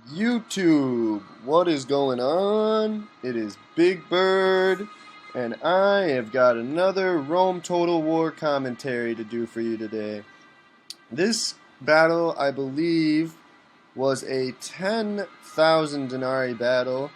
YouTube, what is going on? It is Big Bird, and I have got another Rome Total War commentary to do for you today. This battle, I believe, was a 10,000 denarii battle.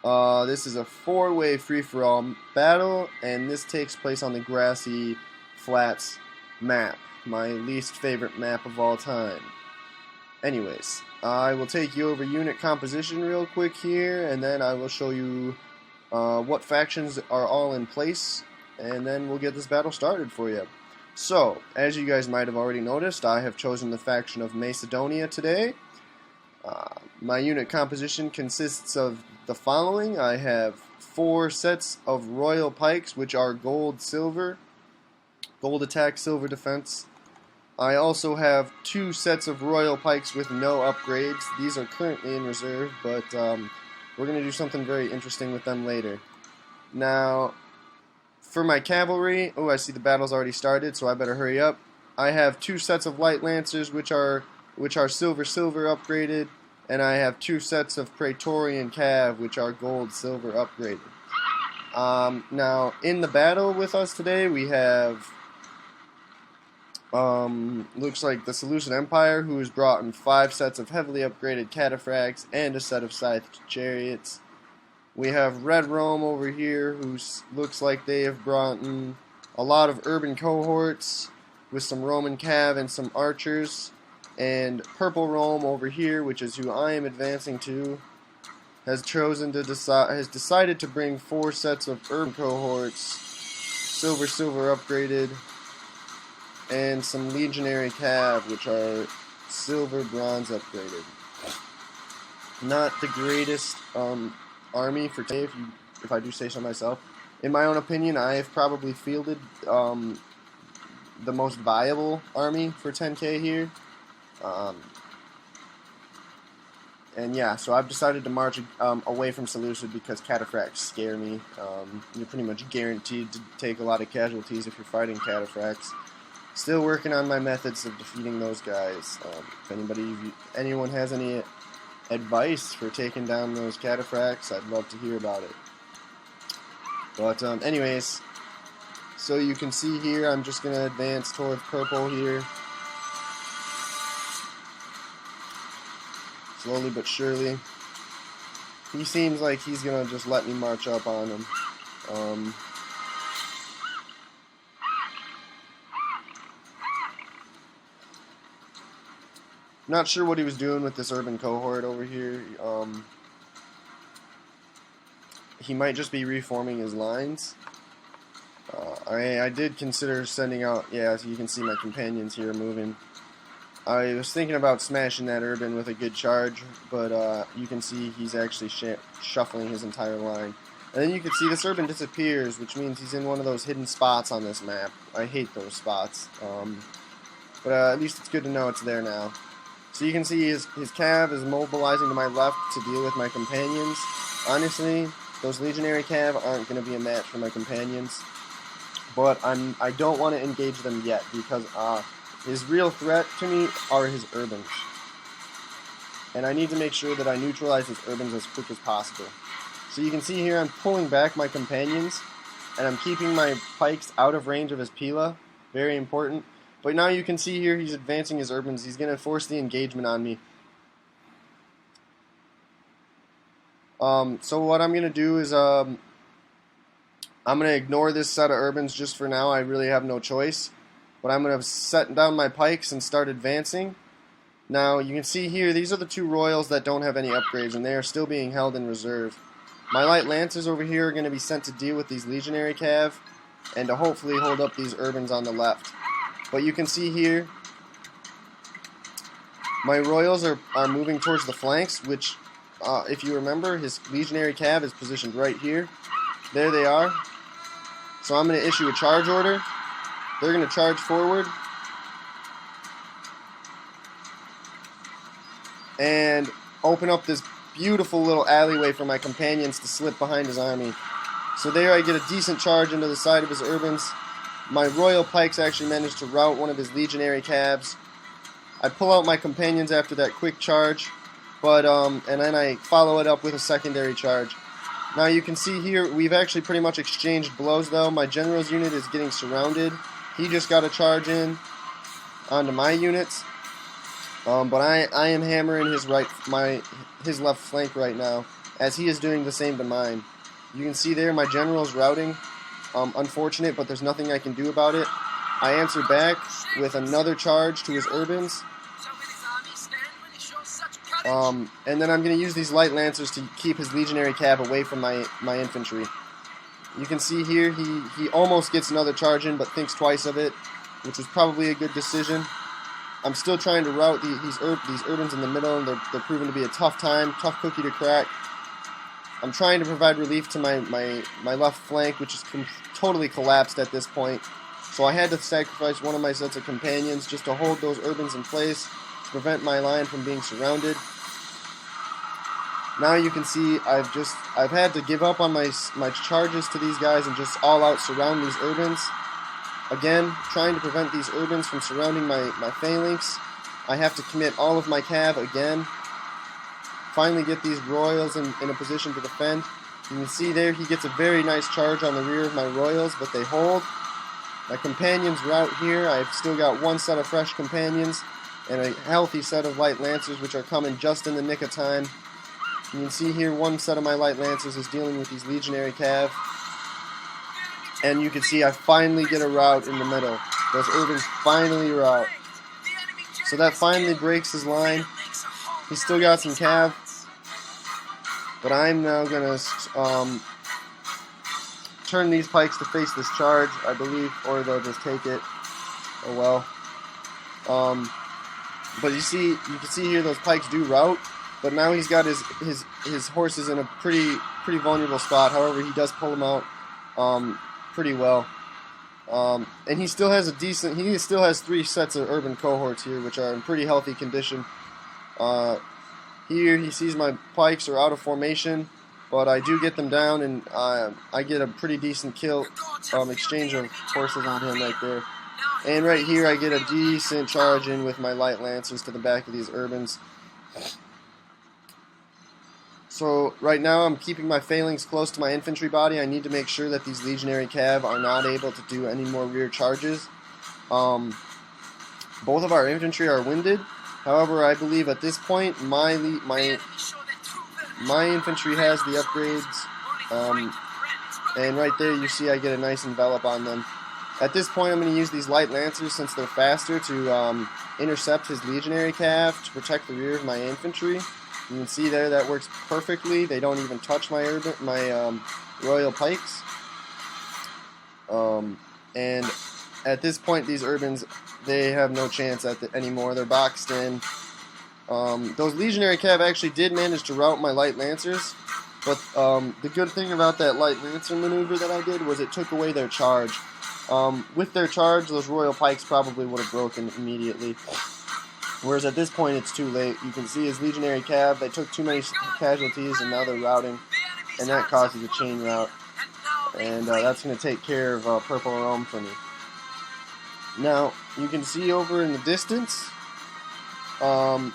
This is a four-way free-for-all battle, and this takes place on the grassy flats map, my least favorite map of all time. Anyways, I will take you over unit composition real quick here, and then I will show you what factions are all in place, and then we'll get this battle started for you. So, as you guys might have already noticed, I have chosen the faction of Macedonia today. My unit composition consists of the following. I have 4 sets of royal pikes, which are gold, silver, gold attack, silver defense. I also have 2 sets of royal pikes with no upgrades. These are currently in reserve, but we're going to do something very interesting with them later. Now, for my cavalry, I see the battle's already started, so I better hurry up. I have 2 sets of light lancers, which are silver upgraded, and I have 2 sets of praetorian cav, which are gold silver upgraded. Now, in the battle with us today, we have looks like the Seleucid Empire, who has brought in 5 sets of heavily upgraded cataphracts and a set of scythed chariots. We have Red Rome over here, who looks like they have brought in a lot of urban cohorts with some Roman cav and some archers. And Purple Rome over here, which is who I am advancing to, has decided to bring 4 sets of urban cohorts, silver upgraded, and some legionary cav, which are silver bronze upgraded. Not the greatest army for today, if I do say so myself. In my own opinion, I have probably fielded the most viable army for 10k here. And yeah, so I've decided to march away from Seleucid because cataphracts scare me. You're pretty much guaranteed to take a lot of casualties if you're fighting cataphracts. Still working on my methods of defeating those guys. If anyone has any advice for taking down those cataphracts, I'd love to hear about it. But anyways, so you can see here, I'm just going to advance towards purple here. Slowly but surely. He seems like he's going to just let me march up on him. Not sure what he was doing with this urban cohort over here. He might just be reforming his lines. I did consider sending out, yeah, so you can see my companions here moving. I was thinking about smashing that urban with a good charge, but you can see he's actually shuffling his entire line. And then you can see this urban disappears, which means he's in one of those hidden spots on this map. I hate those spots. But at least it's good to know it's there now. So you can see his cav is mobilizing to my left to deal with my companions. Honestly, those legionary cav aren't going to be a match for my companions. But I don't want to engage them yet because his real threat to me are his urbans. And I need to make sure that I neutralize his urbans as quick as possible. So you can see here I'm pulling back my companions and I'm keeping my pikes out of range of his pila. Very important. But now you can see here he's advancing his urbans. He's going to force the engagement on me. So what I'm going to do is I'm going to ignore this set of urbans just for now. I really have no choice. But I'm going to set down my pikes and start advancing. Now you can see here these are the 2 royals that don't have any upgrades and they are still being held in reserve. My light lancers over here are going to be sent to deal with these legionary cav and to hopefully hold up these urbans on the left. But you can see here, my royals are moving towards the flanks, which, if you remember, his legionary cav is positioned right here. There they are. So I'm going to issue a charge order. They're going to charge forward. And open up this beautiful little alleyway for my companions to slip behind his army. So there I get a decent charge into the side of his urbans. My royal pikes actually managed to rout one of his legionary cabs. I pull out my companions after that quick charge, but and then I follow it up with a secondary charge. Now you can see here we've actually pretty much exchanged blows though. My general's unit is getting surrounded. He just got a charge in onto my units, but I am hammering his left flank right now, as he is doing the same to mine. You can see there my general's routing. Unfortunate, but there's nothing I can do about it. I answer back with another charge to his urbans. And then I'm going to use these light lancers to keep his legionary cav away from my infantry. You can see here he almost gets another charge in, but thinks twice of it, which was probably a good decision. I'm still trying to route these urbans in the middle, and they're proving to be a tough cookie to crack. I'm trying to provide relief to my left flank, which is totally collapsed at this point. So I had to sacrifice one of my sets of companions just to hold those urbans in place to prevent my line from being surrounded. Now you can see I've had to give up on my charges to these guys and just all out surround these urbans. Again, trying to prevent these urbans from surrounding my phalanx. I have to commit all of my cav again. Finally get these royals in a position to defend. You can see there he gets a very nice charge on the rear of my royals, but they hold. My companions route here. I've still got one set of fresh companions and a healthy set of light lancers, which are coming just in the nick of time. You can see here one set of my light lancers is dealing with these legionary cav. And you can see I finally get a rout in the middle. Those urbans finally rout. So that finally breaks his line. He's still got some cav. But I'm now going to turn these pikes to face this charge, I believe, or they'll just take it. Oh well. But you can see here those pikes do rout. But now he's got his horses in a pretty vulnerable spot. However, he does pull them out pretty well. And he still has he still has 3 sets of urban cohorts here, which are in pretty healthy condition. Here he sees my pikes are out of formation, but I do get them down, and I get a pretty decent kill exchange of horses on him right there. And right here I get a decent charge in with my light lancers to the back of these urbans. So right now I'm keeping my phalanx close to my infantry body. I need to make sure that these legionary cav are not able to do any more rear charges. Both of our infantry are winded. However, I believe at this point my infantry has the upgrades, and right there you see I get a nice envelop on them. At this point I'm going to use these light lancers, since they're faster, to intercept his legionary cav to protect the rear of my infantry. You can see there that works perfectly. They don't even touch my royal pikes. And at this point these urbans, they have no chance anymore. They're boxed in. Those legionary cav actually did manage to rout my light lancers, but the good thing about that light lancer maneuver that I did was it took away their charge. With their charge, those royal pikes probably would have broken immediately. Whereas at this point it's too late. You can see his legionary cav, they took too many casualties and now they're routing, and that causes a chain rout. And that's going to take care of Purple Rome for me. Now, you can see over in the distance, the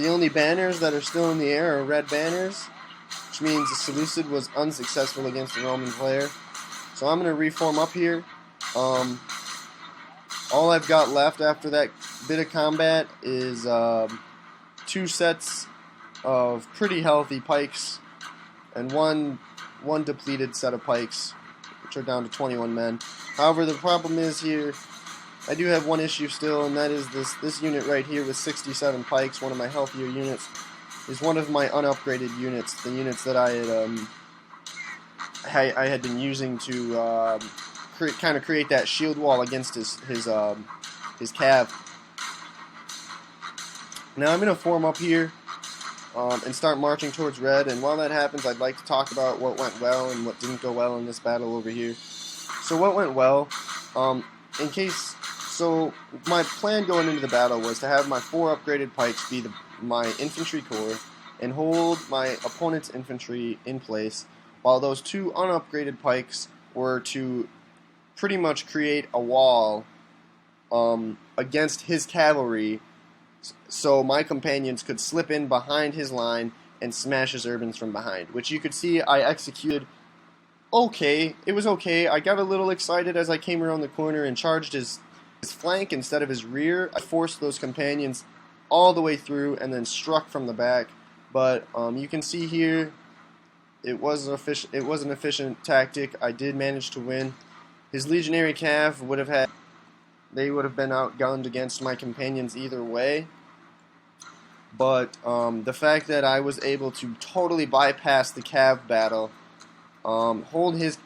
only banners that are still in the air are red banners, which means the Seleucid was unsuccessful against the Roman player. So I'm going to reform up here. All I've got left after that bit of combat is 2 sets of pretty healthy pikes and one depleted set of pikes, which are down to 21 men. However, the problem is here, I do have one issue still, and that is this unit right here with 67 pikes, one of my healthier units, is one of my unupgraded units, the units that I had been using to kind of create that shield wall against his cav. Now I'm going to form up here and start marching towards red, and while that happens I'd like to talk about what went well and what didn't go well in this battle over here. So what went well, so my plan going into the battle was to have my 4 upgraded pikes be my infantry corps and hold my opponent's infantry in place, while those 2 unupgraded pikes were to pretty much create a wall against his cavalry so my companions could slip in behind his line and smash his urbans from behind, which you could see I executed okay. It was okay. I got a little excited as I came around the corner and charged his flank instead of his rear. I forced those companions all the way through and then struck from the back. But you can see here, it was an efficient tactic. I did manage to win. His legionary cav would have been outgunned against my companions either way. But the fact that I was able to totally bypass the cav battle, hold his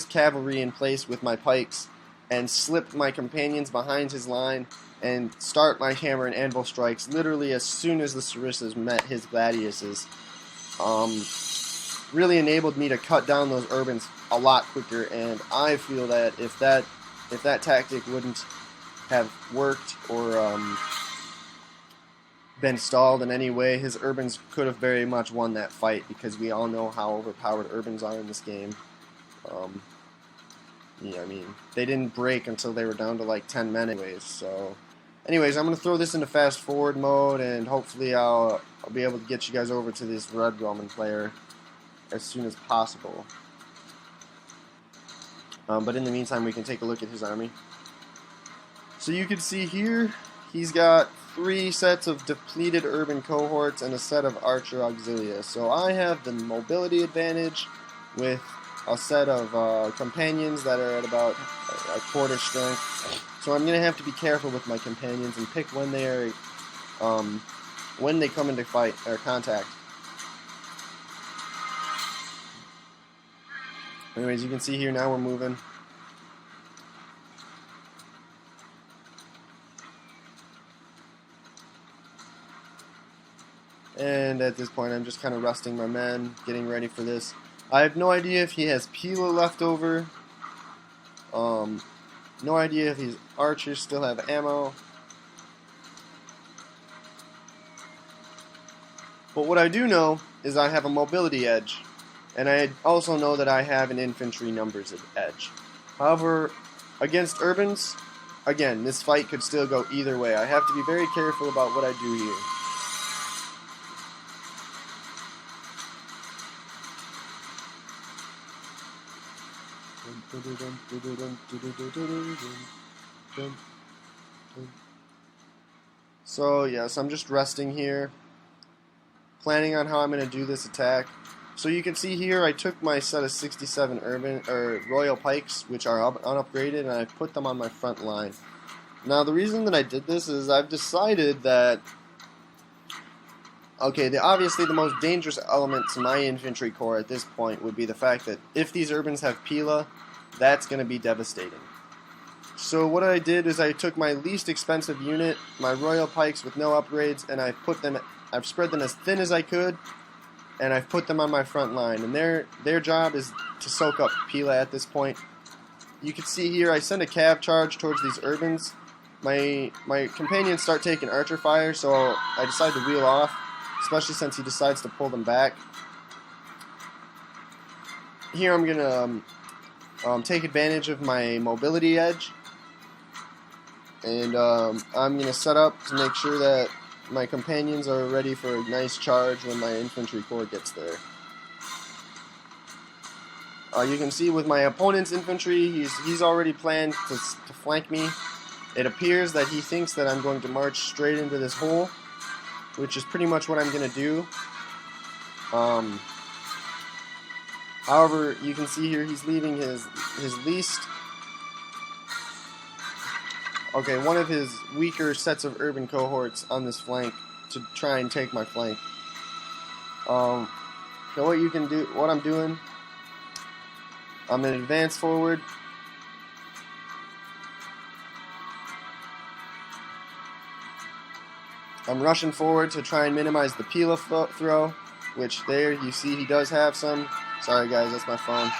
cavalry in place with my pikes, and slip my companions behind his line, and start my hammer and anvil strikes literally as soon as the sarissas met his gladiuses, really enabled me to cut down those urbans a lot quicker. And I feel that if that tactic wouldn't have worked or been stalled in any way, his urbans could have very much won that fight, because we all know how overpowered urbans are in this game. Yeah, I mean, they didn't break until they were down to like 10 men anyways. So, anyways, I'm going to throw this into fast forward mode, and hopefully I'll be able to get you guys over to this red Roman player as soon as possible. But in the meantime, we can take a look at his army. So you can see here, he's got 3 sets of depleted urban cohorts and a set of archer auxilia. So I have the mobility advantage with a set of companions that are at about a quarter strength. So I'm going to have to be careful with my companions and pick when they are, when they come into fight or contact. Anyways, you can see here now we're moving. And at this point, I'm just kind of resting my men, getting ready for this. I have no idea if he has Pila left over. No idea if his archers still have ammo. But what I do know is I have a mobility edge. And I also know that I have an infantry numbers edge. However, against urbans, again, this fight could still go either way. I have to be very careful about what I do here. So yes, I'm just resting here, planning on how I'm going to do this attack. So you can see here I took my set of 67 royal pikes, which are unupgraded, and I put them on my front line. Now the reason that I did this is I've decided that, okay, obviously the most dangerous element to my infantry corps at this point would be the fact that if these urbans have Pila, that's going to be devastating. So what I did is I took my least expensive unit, my royal pikes with no upgrades, and I've spread them as thin as I could, and I've put them on my front line. And their job is to soak up Pila at this point. You can see here I send a cav charge towards these urbans. My companions start taking archer fire, so I decide to wheel off, especially since he decides to pull them back. Here I'm going to take advantage of my mobility edge, and I'm going to set up to make sure that my companions are ready for a nice charge when my infantry corps gets there. You can see with my opponent's infantry, he's already planned to flank me. It appears that he thinks that I'm going to march straight into this hole, which is pretty much what I'm going to do. However, you can see here he's leaving his least, one of his weaker sets of urban cohorts on this flank to try and take my flank. So what I'm doing, I'm going to advance forward. I'm rushing forward to try and minimize the Pila throw, which there you see he does have some. Sorry guys, that's my phone.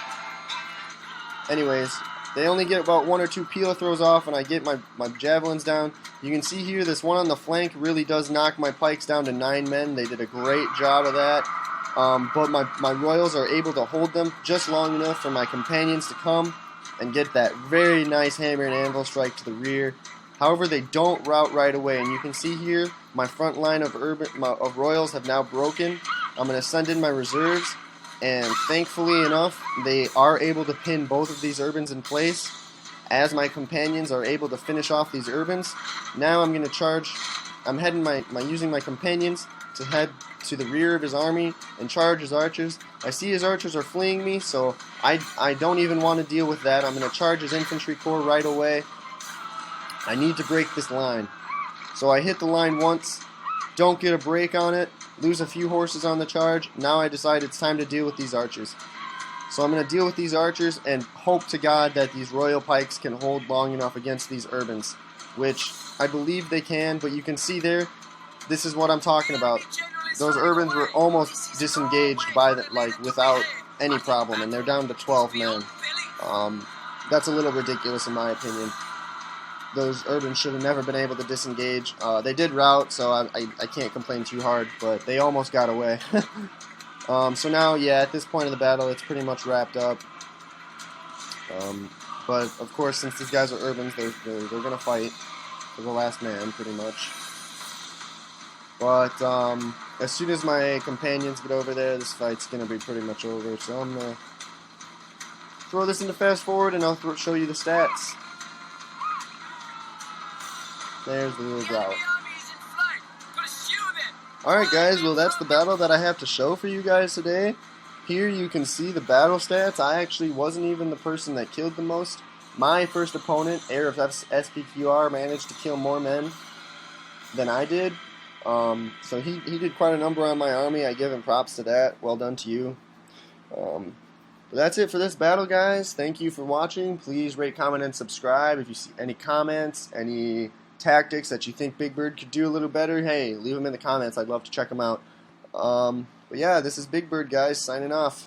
Anyways, they only get about 1 or 2 Pila throws off, and I get my javelins down. You can see here this one on the flank really does knock my pikes down to 9 men. They did a great job of that. But my royals are able to hold them just long enough for my companions to come and get that very nice hammer and anvil strike to the rear. However, they don't rout right away, and you can see here my front line of royals have now broken. I'm going to send in my reserves, and thankfully enough, they are able to pin both of these urbans in place as my companions are able to finish off these urbans. Now I'm going to charge. I'm heading using my companions to head to the rear of his army and charge his archers. I see his archers are fleeing me, so I don't even want to deal with that. I'm going to charge his infantry corps right away. I need to break this line. So I hit the line once, don't get a break on it, lose a few horses on the charge. Now I decide it's time to deal with these archers. So I'm going to deal with these archers and hope to God that these royal pikes can hold long enough against these urbans, which I believe they can, but you can see there, this is what I'm talking about. Those urbans were almost disengaged by without any problem, and they're down to 12 men. That's a little ridiculous in my opinion. Those urbans should have never been able to disengage. They did rout, so I can't complain too hard, but they almost got away. So now, yeah, at this point of the battle, it's pretty much wrapped up. But, of course, since these guys are urbans, they're going to fight for the last man, pretty much. But as soon as my companions get over there, this fight's going to be pretty much over. So I'm going to throw this into fast forward, and I'll show you the stats. There's the little route. Alright guys, well that's the battle that I have to show for you guys today. Here you can see the battle stats. I actually wasn't even the person that killed the most. My first opponent, Heir of SPQR, managed to kill more men than I did. So he did quite a number on my army. I give him props to that. Well done to you. But that's it for this battle, guys. Thank you for watching. Please rate, comment, and subscribe. If you see any comments, any tactics that you think Big Bird could do a little better, hey, leave them in the comments. I'd love to check them out. But yeah, this is Big Bird, guys, signing off.